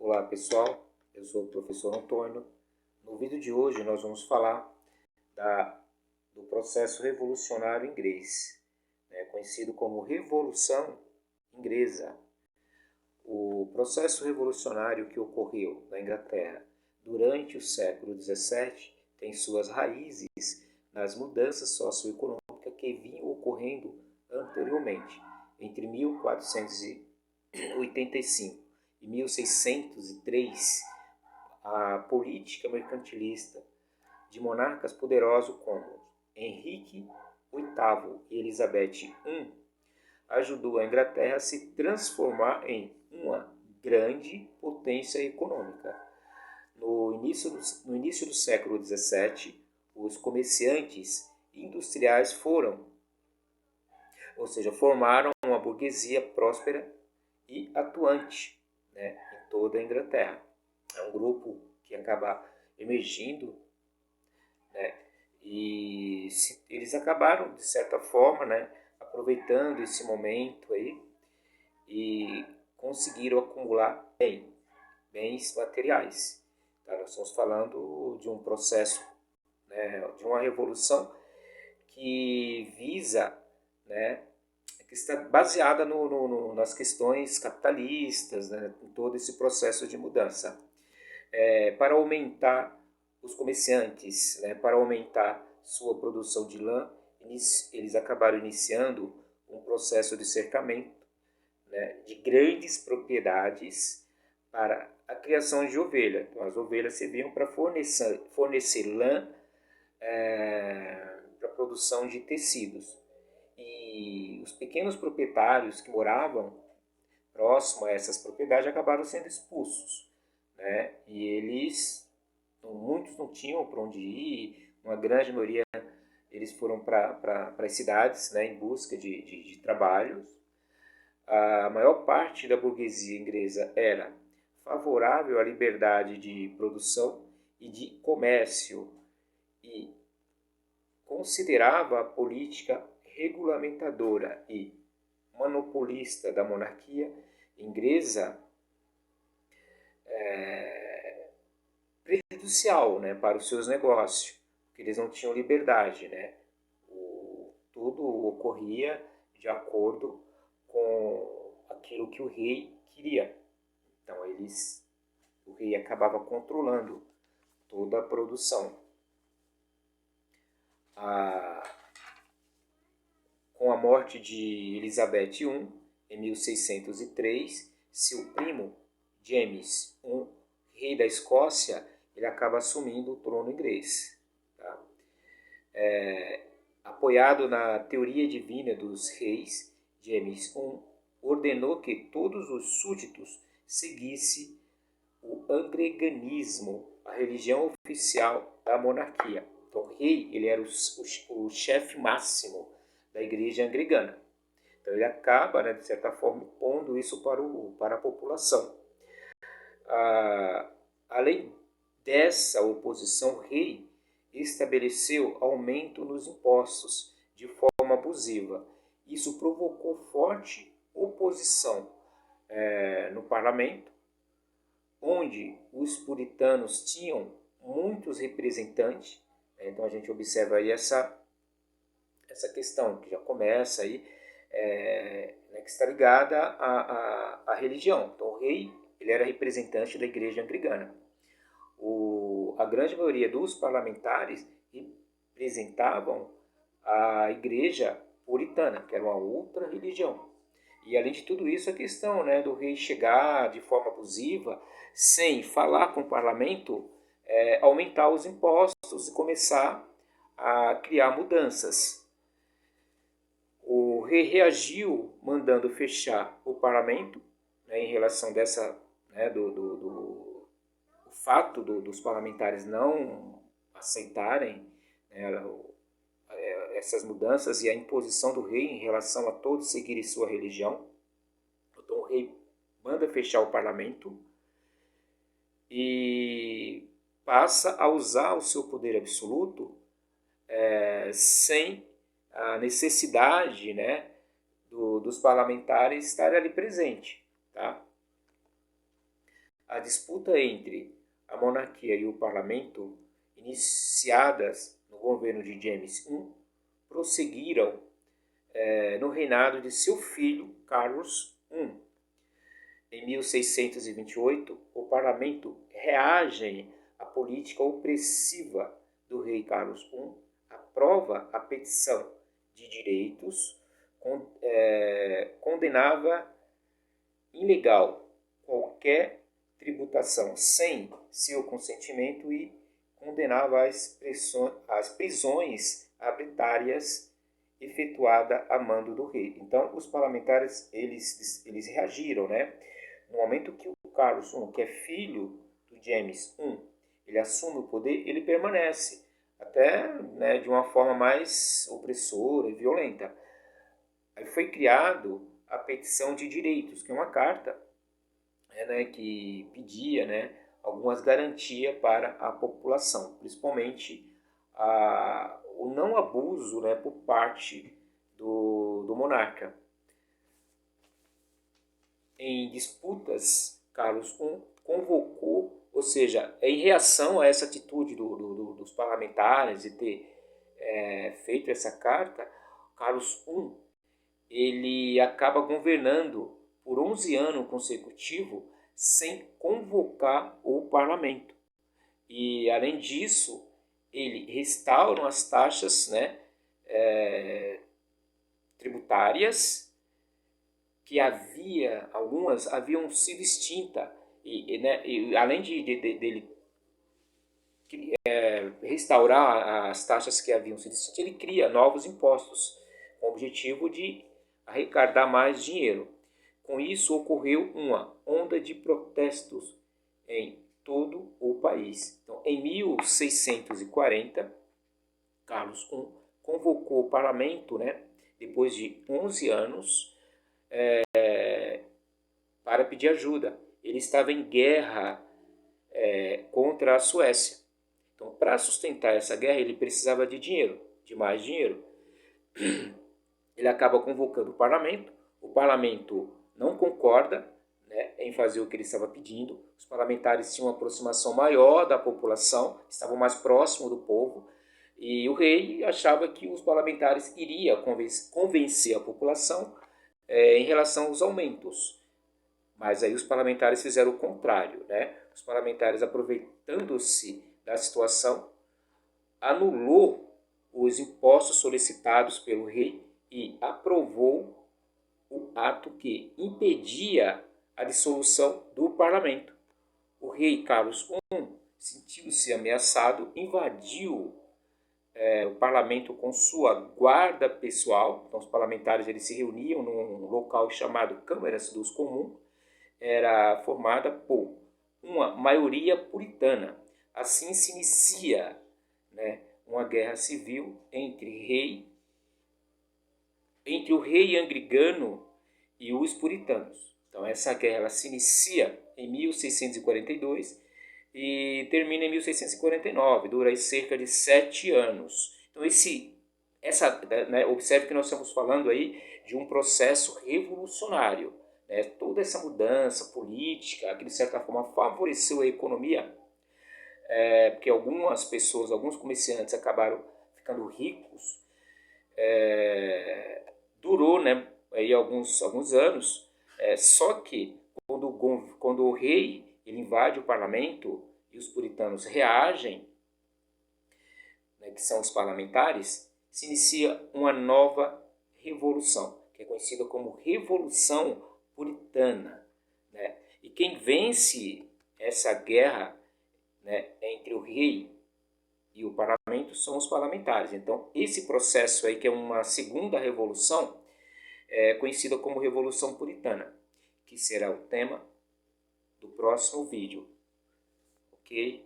Olá pessoal, eu sou o professor Antônio. No vídeo de hoje nós vamos falar do processo revolucionário inglês, conhecido como Revolução Inglesa. O processo revolucionário que ocorreu na Inglaterra durante o século XVII tem suas raízes nas mudanças socioeconômicas que vinham ocorrendo anteriormente, entre 1485 e 1603, a política mercantilista de monarcas poderosos como Henrique VIII e Elizabeth I ajudou a Inglaterra a se transformar em uma grande potência econômica. No início do século XVII, os comerciantes industriais formaram uma burguesia próspera e atuante, em toda a Inglaterra. É um grupo que acaba emergindo, e eles acabaram, de certa forma, aproveitando esse momento aí e conseguiram acumular bens materiais. Tá? Nós estamos falando de um processo, de uma revolução que visa, que está baseada nas questões capitalistas, em todo esse processo de mudança. Para aumentar os comerciantes, para aumentar sua produção de lã, eles acabaram iniciando um processo de cercamento, de grandes propriedades para a criação de ovelha. Então, as ovelhas serviam para fornecer lã para a produção de tecidos. E os pequenos proprietários que moravam próximo a essas propriedades acabaram sendo expulsos, e muitos não tinham para onde ir, uma grande maioria eles foram para as cidades, em busca de trabalhos. A maior parte da burguesia inglesa era favorável à liberdade de produção e de comércio e considerava a política regulamentadora e monopolista da monarquia inglesa prejudicial, para os seus negócios, porque eles não tinham liberdade, tudo ocorria de acordo com aquilo que o rei queria. Então o rei acabava controlando toda a produção. Com a morte de Elizabeth I, em 1603, seu primo James I, rei da Escócia, ele acaba assumindo o trono inglês. Tá? Apoiado na teoria divina dos reis, James I ordenou que todos os súditos seguissem o anglicanismo, a religião oficial da monarquia. Então, o rei ele era o chefe máximo da igreja anglicana. Então, ele acaba, de certa forma, impondo isso para a população. Além dessa oposição, o rei estabeleceu aumento nos impostos de forma abusiva. Isso provocou forte oposição no parlamento, onde os puritanos tinham muitos representantes. Então a gente observa aí essa questão que já começa aí, que está ligada à religião. Então o rei ele era representante da igreja anglicana. A grande maioria dos parlamentares representavam a igreja puritana, que era uma outra religião. E além de tudo isso, a questão do rei chegar de forma abusiva, sem falar com o parlamento, aumentar os impostos e começar a criar mudanças. O rei reagiu mandando fechar o parlamento, em relação do fato dos parlamentares não aceitarem essas mudanças e a imposição do rei em relação a todos seguirem sua religião. Então o rei manda fechar o parlamento e passa a usar o seu poder absoluto sem a necessidade dos parlamentares estarem ali presentes. Tá? A disputa entre a monarquia e o parlamento, iniciadas no governo de James I, prosseguiram no reinado de seu filho Carlos I. Em 1628, o parlamento reage à política opressiva do rei Carlos I, aprova a petição de direitos, condenava ilegal qualquer tributação sem seu consentimento e condenava as prisões arbitrárias efetuada a mando do rei. Então, os parlamentares eles reagiram, né? No momento que o Carlos I, que é filho do James I, ele assume o poder, ele permanece até, né, de uma forma mais opressora e violenta. Aí foi criado a petição de direitos, que é uma carta que pedia, né, algumas garantias para a população, principalmente o não abuso, né, por parte do monarca. Em disputas, Carlos I convocou, ou seja, em reação a essa atitude dos parlamentares de ter feito essa carta, Carlos I ele acaba governando por 11 anos consecutivos sem convocar o parlamento. E, além disso, ele restaura as taxas, né, tributárias que algumas haviam sido extintas. E além dele restaurar as taxas que haviam sido extintas, ele cria novos impostos com o objetivo de arrecadar mais dinheiro. Com isso, ocorreu uma onda de protestos em todo o país. Então, em 1640, Carlos I convocou o parlamento, né, depois de 11 anos, para pedir ajuda. Ele estava em guerra contra a Suécia. Então, para sustentar essa guerra, ele precisava de dinheiro, de mais dinheiro. Ele acaba convocando o parlamento não concorda, né, em fazer o que ele estava pedindo. Os parlamentares tinham uma aproximação maior da população, estavam mais próximos do povo, e o rei achava que os parlamentares iriam convencer a população em relação aos aumentos. Mas aí os parlamentares fizeram o contrário, né? Os parlamentares, aproveitando-se da situação, anulou os impostos solicitados pelo rei e aprovou o ato que impedia a dissolução do parlamento. O rei Carlos I, sentiu-se ameaçado, invadiu o parlamento com sua guarda pessoal. Então, os parlamentares eles se reuniam num local chamado Câmara dos Comuns. Era formada por uma maioria puritana. Assim se inicia, né, uma guerra civil entre o rei anglicano e os puritanos. Então essa guerra ela se inicia em 1642 e termina em 1649, dura aí cerca de 7 anos. Então observe que nós estamos falando aí de um processo revolucionário. Né? Toda essa mudança política, que de certa forma favoreceu a economia, porque algumas pessoas, alguns comerciantes acabaram ficando ricos, durou, né, aí alguns anos, só que quando o rei ele invade o parlamento e os puritanos reagem, né, que são os parlamentares, se inicia uma nova revolução, que é conhecida como Revolução Puritana. Né? E quem vence essa guerra, né, entre o rei e o parlamento são os parlamentares. Então, esse processo aí, que é uma segunda revolução, é conhecida como Revolução Puritana, que será o tema do próximo vídeo. Ok?